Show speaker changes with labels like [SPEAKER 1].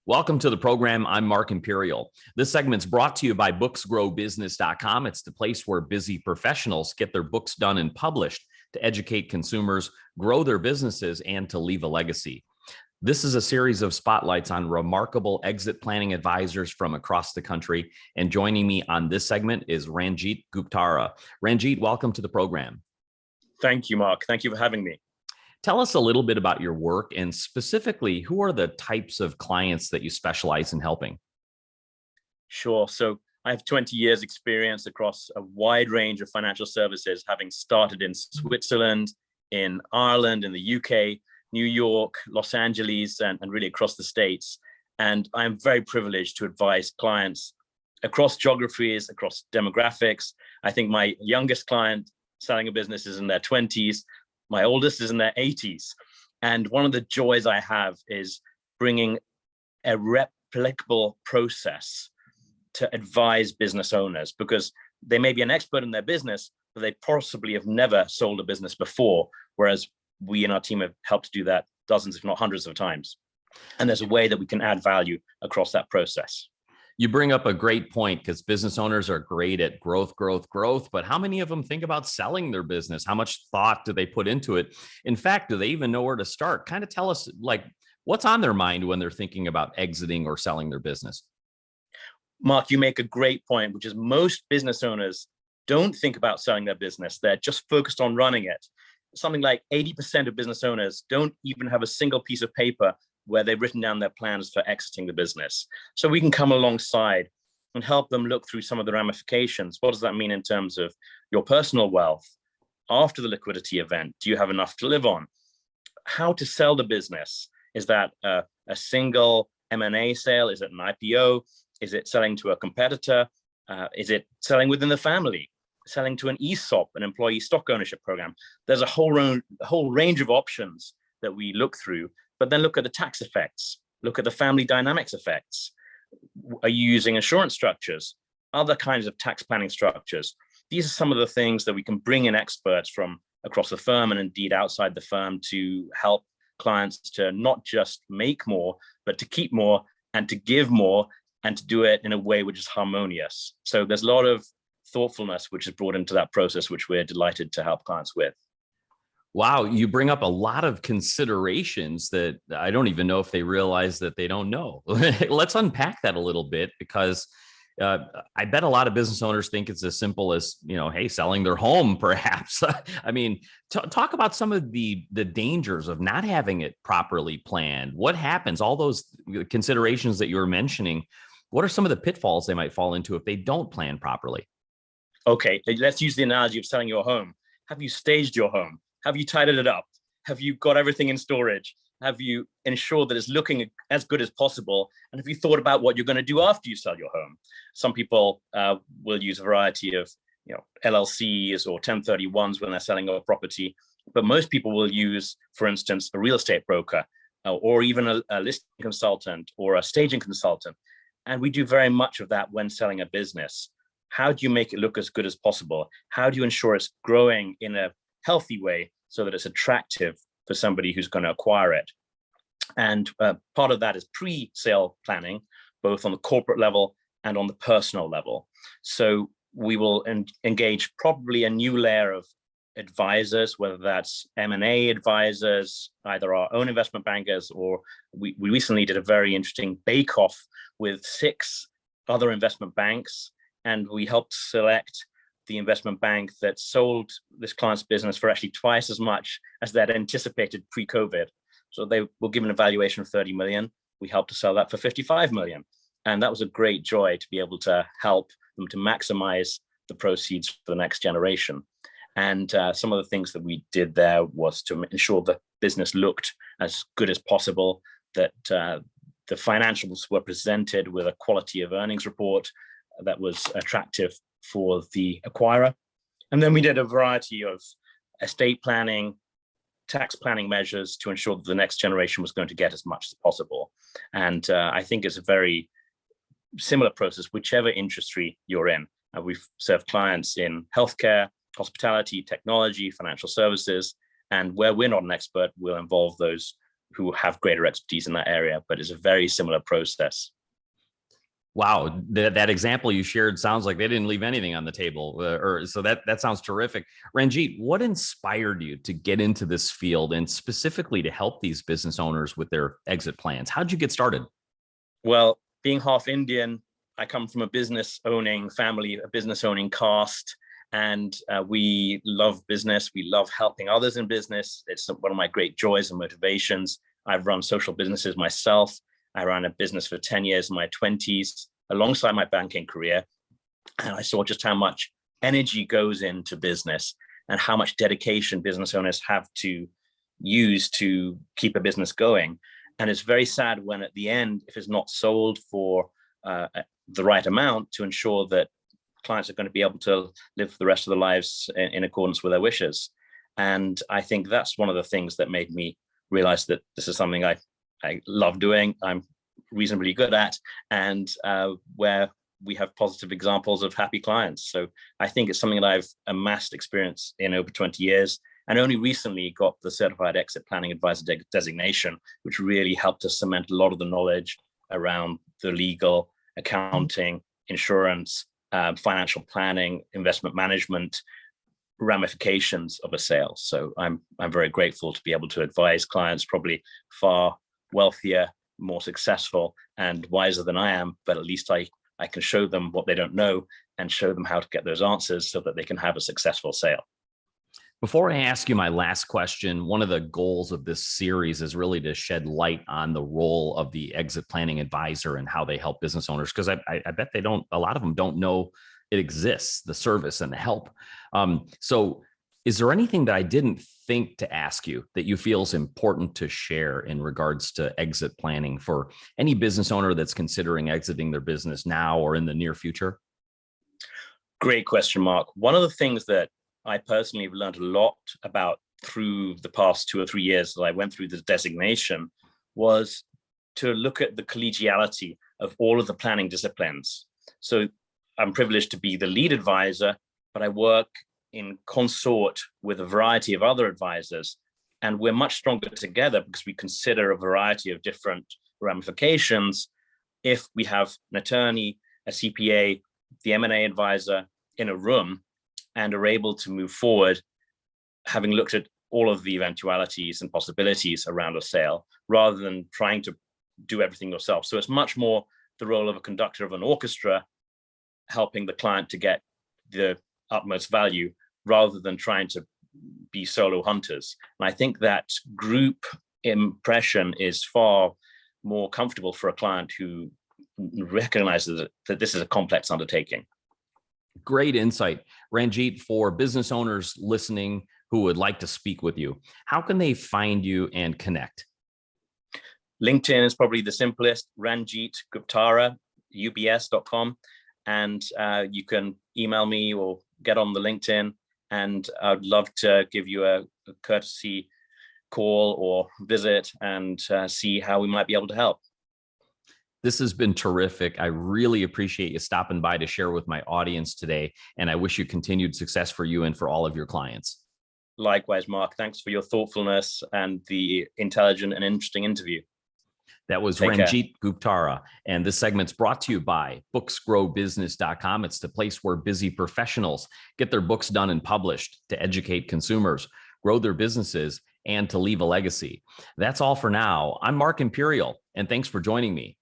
[SPEAKER 1] Welcome to the program. I'm Mark Imperial. This segment's brought to you by booksgrowbusiness.com. It's the place where busy professionals get their books done and published to educate consumers, grow their businesses, and to leave a legacy. This is a series of spotlights on remarkable exit planning advisors from across the country. And joining me on this segment is Ranjeet Guptara. Ranjeet, welcome to the program.
[SPEAKER 2] Thank you, Mark. Thank you for having me.
[SPEAKER 1] Tell us a little bit about your work and specifically, who are the types of clients that you specialize in helping?
[SPEAKER 2] Sure. So I have 20 years experience across a wide range of financial services, having started in Switzerland, in Ireland, in the UK, New York, Los Angeles, and really across the States. And I'm very privileged to advise clients across geographies, across demographics. I think my youngest client selling a business is in their 20s. My oldest is in their 80s. And one of the joys I have is bringing a replicable process to advise business owners, because they may be an expert in their business, but they possibly have never sold a business before, whereas we in our team have helped do that dozens, if not hundreds of times. And there's a way that we can add value across that process.
[SPEAKER 1] You bring up a great point, because business owners are great at growth, but how many of them think about selling their business? How much thought do they put into it? In fact, do they even know where to start? Kind of tell us, like, what's on their mind when they're thinking about exiting or selling their business?
[SPEAKER 2] Mark, you make a great point, which is most business owners don't think about selling their business. They're just focused on running it. Something like 80% of business owners don't even have a single piece of paper where they've written down their plans for exiting the business. So we can come alongside and help them look through some of the ramifications. What does that mean in terms of your personal wealth after the liquidity event? Do you have enough to live on? How to sell the business? Is that a single M&A sale? Is it an IPO? Is it selling to a competitor? Is it selling within the family? Selling to an ESOP, an employee stock ownership program? There's a whole range of options that we look through. But then look at the tax effects, look at the family dynamics effects. Are you using insurance structures, other kinds of tax planning structures? These are some of the things that we can bring in experts from across the firm and indeed outside the firm to help clients to not just make more, but to keep more and to give more and to do it in a way which is harmonious. So there's a lot of thoughtfulness which is brought into that process, which we're delighted to help clients with.
[SPEAKER 1] Wow, you bring up a lot of considerations that I don't even know if they realize that they don't know. Let's unpack that a little bit, because I bet a lot of business owners think it's as simple as, hey, selling their home, perhaps. I mean, talk about some of the dangers of not having it properly planned. What happens? All those considerations that you were mentioning, what are some of the pitfalls they might fall into if they don't plan properly?
[SPEAKER 2] Okay, let's use the analogy of selling your home. Have you staged your home? Have you tidied it up? Have you got everything in storage? Have you ensured that it's looking as good as possible? And have you thought about what you're going to do after you sell your home? Some people will use a variety of LLCs or 1031s when they're selling a property, but most people will use, for instance, a real estate broker or even a listing consultant or a staging consultant. And we do very much of that when selling a business. How do you make it look as good as possible? How do you ensure it's growing in a healthy way so that it's attractive for somebody who's going to acquire it? And part of that is pre-sale planning, both on the corporate level and on the personal level. So we will engage probably a new layer of advisors, whether that's M&A advisors, either our own investment bankers, or we recently did a very interesting bake-off with 6 other investment banks, and we helped select the investment bank that sold this client's business for actually twice as much as they'd anticipated pre-COVID. So they were given a valuation of 30 million. We helped to sell that for 55 million. And that was a great joy to be able to help them to maximize the proceeds for the next generation. And some of the things that we did there was to ensure the business looked as good as possible, that the financials were presented with a quality of earnings report that was attractive for the acquirer. And then we did a variety of estate planning, tax planning measures to ensure that the next generation was going to get as much as possible. And I think it's a very similar process, whichever industry you're in. We've served clients in healthcare, hospitality, technology, financial services, and where we're not an expert, we'll involve those who have greater expertise in that area, but it's a very similar process.
[SPEAKER 1] Wow, that example you shared sounds like they didn't leave anything on the table, or so that sounds terrific. Ranjeet, what inspired you to get into this field and specifically to help these business owners with their exit plans? How'd you get started?
[SPEAKER 2] Well, being half Indian, I come from a business owning family, a business owning caste, and we love business. We love helping others in business. It's one of my great joys and motivations. I've run social businesses myself. I ran a business for 10 years in my 20s alongside my banking career. And I saw just how much energy goes into business and how much dedication business owners have to use to keep a business going. And it's very sad when at the end, if it's not sold for the right amount to ensure that clients are going to be able to live the rest of their lives in accordance with their wishes. And I think that's one of the things that made me realize that this is something I love doing, I'm reasonably good at, and where we have positive examples of happy clients. So I think it's something that I've amassed experience in over 20 years, and only recently got the Certified Exit Planning Advisor designation, which really helped us cement a lot of the knowledge around the legal, accounting, insurance, financial planning, investment management ramifications of a sale. So I'm very grateful to be able to advise clients, probably far wealthier, more successful, and wiser than I am, but at least I can show them what they don't know and show them how to get those answers so that they can have a successful sale.
[SPEAKER 1] Before I ask you my last question, one of the goals of this series is really to shed light on the role of the exit planning advisor and how they help business owners, because I bet they don't, a lot of them don't know it exists, the service and the help. So is there anything that I didn't think to ask you that you feel is important to share in regards to exit planning for any business owner that's considering exiting their business now or in the near future?
[SPEAKER 2] Great question, Mark. One of the things that I personally have learned a lot about through the past 2 or 3 years that I went through this designation was to look at the collegiality of all of the planning disciplines. So I'm privileged to be the lead advisor, but I work in consort with a variety of other advisors, and we're much stronger together because we consider a variety of different ramifications. If we have an attorney, a CPA, the M&A advisor in a room and are able to move forward, having looked at all of the eventualities and possibilities around a sale, rather than trying to do everything yourself. So it's much more the role of a conductor of an orchestra, helping the client to get the utmost value rather than trying to be solo hunters. And I think that group impression is far more comfortable for a client who recognizes that this is a complex undertaking.
[SPEAKER 1] Great insight. Ranjeet, for business owners listening who would like to speak with you, how can they find you and connect?
[SPEAKER 2] LinkedIn is probably the simplest, Ranjeet Guptara, ubs.com. And you can email me or get on the LinkedIn, and I'd love to give you a courtesy call or visit and see how we might be able to help.
[SPEAKER 1] This has been terrific. I really appreciate you stopping by to share with my audience today, and I wish you continued success for you and for all of your clients.
[SPEAKER 2] Likewise, Mark. Thanks for your thoughtfulness and the intelligent and interesting interview.
[SPEAKER 1] That was Ranjeet Guptara. And this segment's brought to you by booksgrowbusiness.com. It's the place where busy professionals get their books done and published to educate consumers, grow their businesses, and to leave a legacy. That's all for now. I'm Mark Imperial, and thanks for joining me